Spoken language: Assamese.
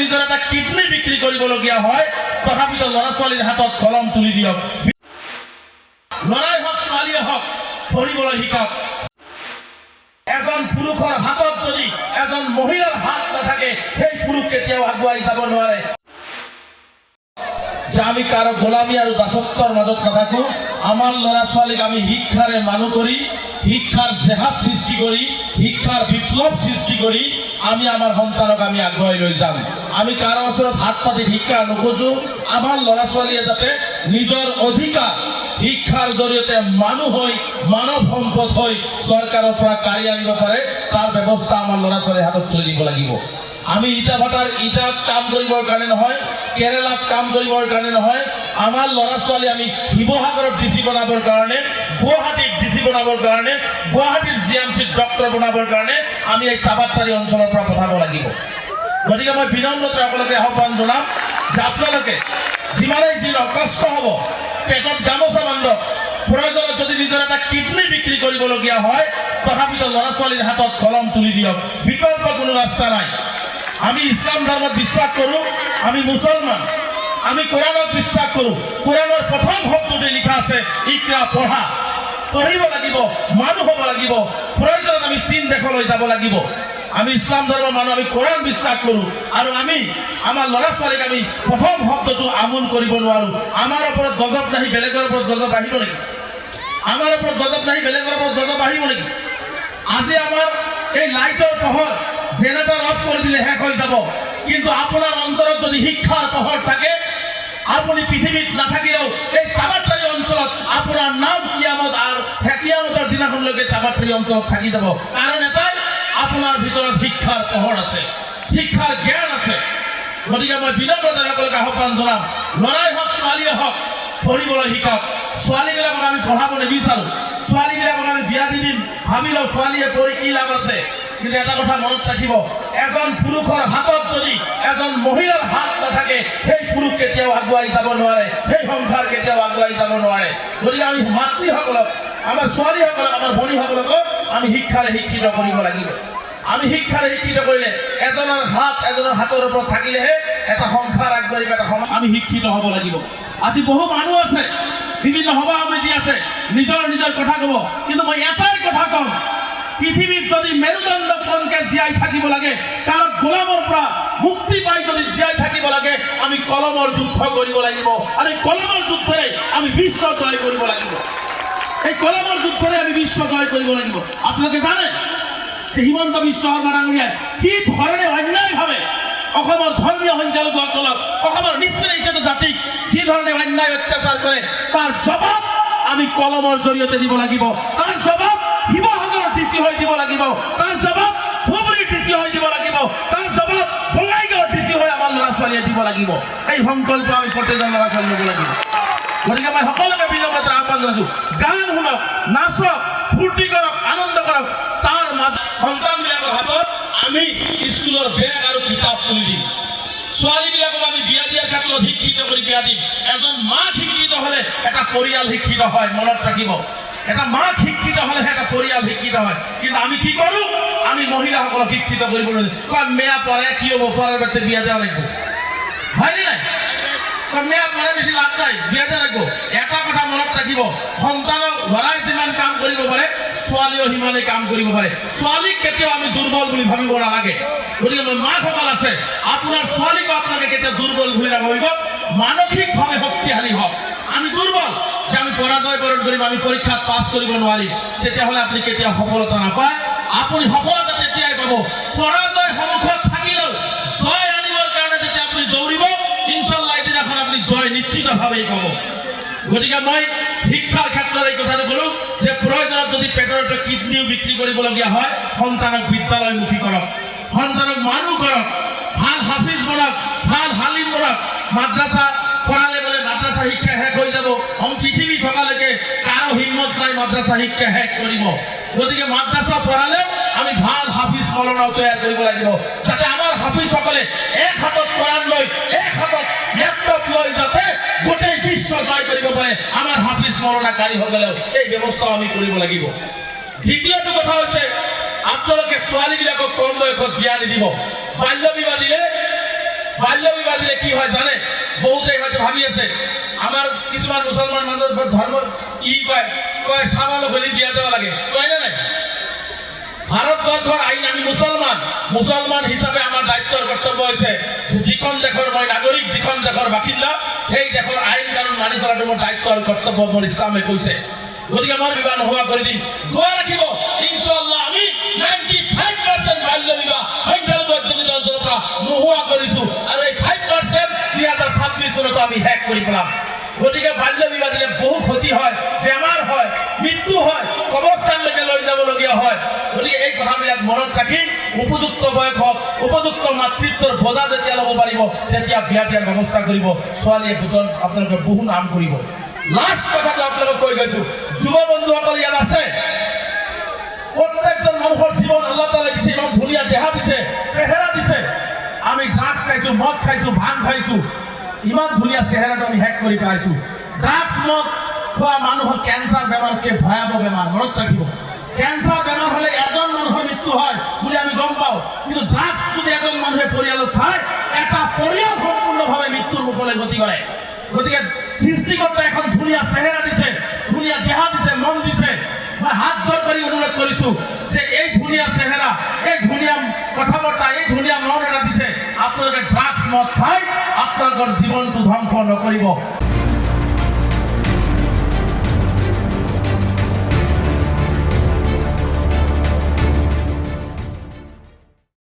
নিজৰ এটা কিডনি বিক্ৰী কৰিবলগীয়া হয় তথাপিতো ল'ৰা ছোৱালীৰ হাতত কলম তুলি দিয়ক। ল'ৰাই হওক ছোৱালীয়ে হওক পঢ়িবলৈ শিকক। এজন পুৰুষৰ হাতত যদি এজন মহিলাৰ হাত নাথাকে সেই পুৰুষ কেতিয়াও আগুৱাই যাব নোৱাৰে। যে আমি কাৰো গোলামী আৰু দাসত্বৰ মাজত নাথাকো। আমাৰ ল'ৰা ছোৱালীক আমি শিক্ষাৰে মানুহ কৰি, শিক্ষাৰ জেহাদ সৃষ্টি কৰি, শিক্ষাৰ বিপ্লৱ সৃষ্টি কৰি আমি আমাৰ সন্তানক আমি আগুৱাই লৈ যাম। আমি কাৰো ওচৰত হাত পাতি শিক্ষা নোখোজো। আমাৰ ল'ৰা ছোৱালীয়ে যাতে নিজৰ অধিকাৰ শিক্ষাৰ জৰিয়তে মানুহ হৈ, মানৱ সম্পদ হৈ চৰকাৰৰ পৰা কাঢ়ি আনিব পাৰে তাৰ ব্যৱস্থা আমাৰ ল'ৰা ছোৱালীৰ হাতত তুলি দিব লাগিব। আমি ইটা ভাটাৰ ইটাত কাম কৰিবৰ কাৰণে নহয়, কেৰেলাত কাম কৰিবৰ কাৰণে নহয়, আমাৰ ল'ৰা ছোৱালী আমি শিৱসাগৰত ডিচি বনাবৰ কাৰণে, গুৱাহাটীত ডিচি বনাবৰ কাৰণে, গুৱাহাটীৰ জিএমচিত ডক্টৰ বনাবৰ কাৰণে আমি এই তাবাটাৰী অঞ্চলৰ পৰা পঠাব লাগিব। গতিকে মই বিনম্ৰতাৰে আপোনালোকে আহ্বান জনাম যে আপোনালোকে যিমানেই যি কষ্ট হ'ব, পেটত গামোচা বান্ধক, প্ৰয়োজনত যদি নিজৰ এটা কিডনি বিক্ৰী কৰিবলগীয়া হয় তথাপিতো ল'ৰা ছোৱালীৰ হাতত কলম তুলি দিয়ক। বিকল্প কোনো ৰাস্তা নাই। আমি ইছলাম ধৰ্মত বিশ্বাস কৰোঁ, আমি মুছলমান, আমি কোৰাণত বিশ্বাস কৰোঁ। কোৰাণৰ প্ৰথম শব্দতে লিখা আছে ইকৰা, পঢ়া। পঢ়িব লাগিব, মানুহ হ'ব লাগিব, প্ৰয়োজনত আমি চীন দেশলৈ যাব লাগিব। আমি ইছলাম ধৰ্মৰ মানুহ, আমি কোৰাণ বিশ্বাস কৰোঁ আৰু আমি আমাৰ ল'ৰা ছোৱালীক আমি প্ৰথম শব্দটো আমোল কৰিব নোৱাৰোঁ। আমাৰ ওপৰত গজব নাহি বেলেগৰ ওপৰত গজব আহিব নেকি? আমাৰ ওপৰত গজব নাহি বেলেগৰ ওপৰত গজব আহিব নেকি? আজি আমাৰ এই লাইটৰ পোহৰ জেনেৰেটৰ অফ কৰি দিলে শেষ হৈ যাব, কিন্তু আপোনাৰ অন্তৰত যদি শিক্ষাৰ পোহৰ থাকে আপুনি পৃথিৱীত নাথাকিলেও এই তাবাটাৰী অঞ্চলত আপোনাৰ নাম কিয়ামতৰ দিনাখনলৈকে তাবাটাৰী অঞ্চলত থাকি যাব। কাৰণ এটাই, আপোনাৰ ভিতৰত শিক্ষাৰ পোহৰ আছে, শিক্ষাৰ জ্ঞান আছে। গতিকে মই বিনম্ৰতাৰে সকলোকে আহ্বান জনাম, ল'ৰাই হওক ছোৱালীয়ে হওক পঢ়িবলৈ শিকক। ছোৱালীবিলাকক আমি পঢ়াব নিবিচাৰোঁ, ছোৱালীবিলাকক আমি বিয়া দি দিম ভাবি লওঁ ছোৱালীয়ে পঢ়ি কি লাভ আছে। কিন্তু এটা কথা মনত ৰাখিব, এজন পুৰুষৰ হাতত যদি এজন মহিলাৰ হাত নাথাকে সেই পুৰুষ কেতিয়াও আগুৱাই যাব নোৱাৰে, সেই সংসাৰ কেতিয়াও আগুৱাই যাব নোৱাৰে। গতিকে আমি মাতৃসকলক, আমাৰ ছোৱালীসকলক, আমাৰ ভনীসকলক আমি শিক্ষাৰে শিক্ষিত কৰিব লাগিব। আমি শিক্ষাৰে শিক্ষিত কৰিলে এজনৰ হাতৰ ওপৰত থাকিলেহে এটা সংসাৰ আগবাঢ়িব, এটা আমি শিক্ষিত হ'ব লাগিব। আজি বহু মানুহ আছে, বিভিন্ন সভা সমিতি আছে, নিজৰ নিজৰ কথা ক'ব, কিন্তু মই এটাই কথা কম, পৃথিৱীত যদি মেৰুদণ্ডপণকে জীয়াই থাকিব লাগে, তাৰ গোলামৰ পৰা মুক্তি পাই যদি জীয়াই থাকিব লাগে, আমি কলমৰ যুদ্ধ কৰিব লাগিব। আৰু এই কলমৰ যুদ্ধৰে আমি বিশ্ব জয় কৰিব লাগিব। এই কলমৰ যুদ্ধৰে আমি বিশ্ব জয় কৰিব লাগিব। আপোনালোকে জানে যে হিমন্ত বিশ্ব শৰ্মা ডাঙৰীয়াই কি ধৰণে অন্যায়ভাৱে অসমৰ ধৰ্মীয় সংখ্যালঘুসকলক, অসমৰ নিষ্পেষিত জাতিক যি ধৰণে অন্যায় অত্যাচাৰ কৰে, তাৰ জবাব আমি কলমৰ জৰিয়তে দিব লাগিব। তাৰ জবাব শিৱসাগৰৰ ডিচি হৈ দিব লাগিব, তাৰ জবাব ধুবুৰীৰ ডিচি হৈ দিব লাগিব, তাৰ জবাব বঙাইগাঁৱৰ ডিচি হৈ আমাৰ ল'ৰা ছোৱালীয়ে দিব লাগিব। এই সংকল্প আমি প্ৰত্যেকজন ল'ৰা ছোৱালী ল'ব লাগিব। গতিকে মই সকলোকে বিনম্ৰতাৰে আহ্বান জনাইছোঁ, গান শুনক, নাচক, ফূৰ্তি কৰক, আনন্দ কৰক, তাৰ মাজত সন্তানবিলাকৰ হাতত আমি স্কুলৰ বেগ আৰু কিতাপ তুলি দিম। ছোৱালীবিলাকক আমি বিয়া দিয়াৰ ক্ষেত্ৰত শিক্ষিত কৰি বিয়া দিম। এজন মাক শিক্ষিত হ'লে এটা পৰিয়াল শিক্ষিত হয়, মনত ৰাখিব। এটা মাক শিক্ষিত হ'লেহে এটা পৰিয়াল শিক্ষিত হয়। কিন্তু আমি কি কৰোঁ, আমি মহিলাসকলক শিক্ষিত কৰিব নোৱাৰোঁ। মেয়া পৰে কি হ'ব, পরের বাড়িতে বিয়া দেওয়া লাগবে, হয়নি নাই? মেয়া পরে বেশি লাভ নাই, বিয়া দেওয়া লাগবে। এটা কথা মনত ৰাখিব, সন্তানক ল'ৰাই যিমান কাম কৰিব পাৰে ছোৱালীও সিমানেই কাম কৰিব পাৰে। ছোৱালীক কেতিয়াও আমি দুৰ্বল বুলি ভাবিব নালাগে। গতিকে মই মাকসকল আছে, আপোনাৰ ছোৱালীকো আপোনালোকে কেতিয়াও দুৰ্বল বুলি নাভাবিব, মানসিকভাৱে শক্তিশালী হওক। আমি দুৰ্বল যে আমি পৰাজয় বৰণ কৰিম, আমি পৰীক্ষাত পাছ কৰিব নোৱাৰিম, তেতিয়াহ'লে আপুনি কেতিয়াও সফলতা নাপায়। আপুনি সফলতা তেতিয়াই পাব, পৰাজয় সন্মুখত থাকিলেও জয় আনিবৰ কাৰণে যেতিয়া আপুনি দৌৰিব, ইনশাল্লাহ এদিনাখন আপুনি জয় নিশ্চিতভাৱেই পাব। গতিকে মই শিক্ষাৰ ক্ষেত্ৰত এই কথাটো ক'লোঁ যে প্ৰয়োজনত যদি পেটৰ এটা কিডনিও বিক্ৰী কৰিবলগীয়া হয়, সন্তানক বিদ্যালয়মুখী কৰক, সন্তানক মানুহ কৰক, ভাল হাফিজ বনাওক, ভাল হালিম বনাওক। মাদ্ৰাছা পঢ়ালে বোলে মাদ্ৰাছা শিক্ষা শেষ হৈ যাব, পৃথিৱী থকালৈকে কাৰো হিম্মত নাই মাদ্ৰাছা শিক্ষা শেষ কৰিব। গতিকে মাদ্ৰাছা পঢ়ালেও আমি ভাল হাফিজ মৌলানাও তৈয়াৰ কৰিব লাগিব, যাতে আমাৰ হাফিজসকলে এক হাতত কোৰাণ লৈ, এক হাতত লেপটপ লৈ যাতে গোটেই বিশ্ব জয় কৰিব পাৰে। আমাৰ হাফিজ মৌলানা কাৰিসকলেও এই ব্যৱস্থাও আমি কৰিব লাগিব। দ্বিতীয়টো কথা হৈছে, আপোনালোকে ছোৱালীবিলাকক কম বয়সত বিয়া নিদিব। বাল্য বিবাহ দিলে বাল্য বিবাহ দিলে কি হয় জানে? বহুতেই হয়তো ভাবি আছে, আমার কিছুমান মুসলমান মানুষের ধর্ম কয় কয় সাবালক হলে বিয়া দেওয়া লাগে, কয় না নাই? ভারতবর্ষের আইন, আমি মুসলমান হিসাবে আমার দায়িত্বর কর্তব্য হয়েছে যে যিখন দেশৰ মই নাগৰিক, যিখন দেশৰ বাসিন্দা, সেই দেশৰ আইন কানুন মানি চলাটো মোৰ দায়িত্ব আৰু কৰ্তব্য মোৰ ইছলামে কৈছে। গতিকে মই বিবাহ নোহোৱা কৰি দিম। দোয়া ৰাখিব ইনশাআল্লাহ আমি 95% বাল্য বিবাহ সংখ্যালঘু অধ্যুষিত অঞ্চলৰ পৰা নোহোৱা কৰিছো আৰু এই 5% 2026 চনতো আমি শেষ কৰি পেলাম। গতিকে বাল্য বিবাহ দিলে বহু ক্ষতি হয়, বেমাৰ হয়, মৃত্যু হয়, কবৰস্থানলৈকে লৈ যাবলগীয়া হয়। গতিকে এই কথাবিলাক মনত ৰাখি উপযুক্ত বয়সত উপযুক্ত মাতৃত্বৰ বোজা যেতিয়া ল'ব পাৰিব তেতিয়া বিয়া দিয়াৰ ব্যৱস্থা কৰিব। ছোৱালীয়ে গোটত আপোনালোকে বহু নাম কৰিব। লাষ্ট কথাটো আপোনালোকক কৈ গৈছো, যুৱ বন্ধুসকল ইয়াত আছে, প্ৰত্যেকজন মানুহৰ জীৱন আল্লাহ তাআলাই দিছে, ইমান ধুনীয়া দেহা দিছে, চেহেৰা দিছে। আমি ড্ৰাগছ খাইছো, মদ খাইছো, ভাং খাইছো, ইমান ধুনীয়া চেহেৰাটো আমি শেষ কৰি পেলাইছো। ড্ৰাগছ মদ খোৱা মানুহৰ কেঞ্চাৰ বেমাৰতকৈ ভয়াৱহ বেমাৰ, মনত ৰাখিব। কেঞ্চাৰ বেমাৰ হ'লে এজন মানুহৰ মৃত্যু হয় বুলি আমি গম পাওঁ, কিন্তু ড্ৰাগছ যদি এজন মানুহে পৰিয়ালত খায়, এটা পৰিয়াল সম্পূৰ্ণভাৱে মৃত্যুৰ মুখলৈ গতি কৰে। গতিকে সৃষ্টিকৰ্তাই এখন ধুনীয়া চেহেৰা দিছে, ধুনীয়া দেহা দিছে, মন দিছে। মই হাত জোৰ কৰি অনুৰোধ কৰিছো যে এই ধুনীয়া চেহেৰা, এই ধুনীয়া কথা বৰ্তা, এই ধুনীয়া মন এটা দিছে, আপোনালোকে ড্ৰাগছ মদ খাই আপোনালোকৰ জীৱনটো ধ্বংস নকৰিব।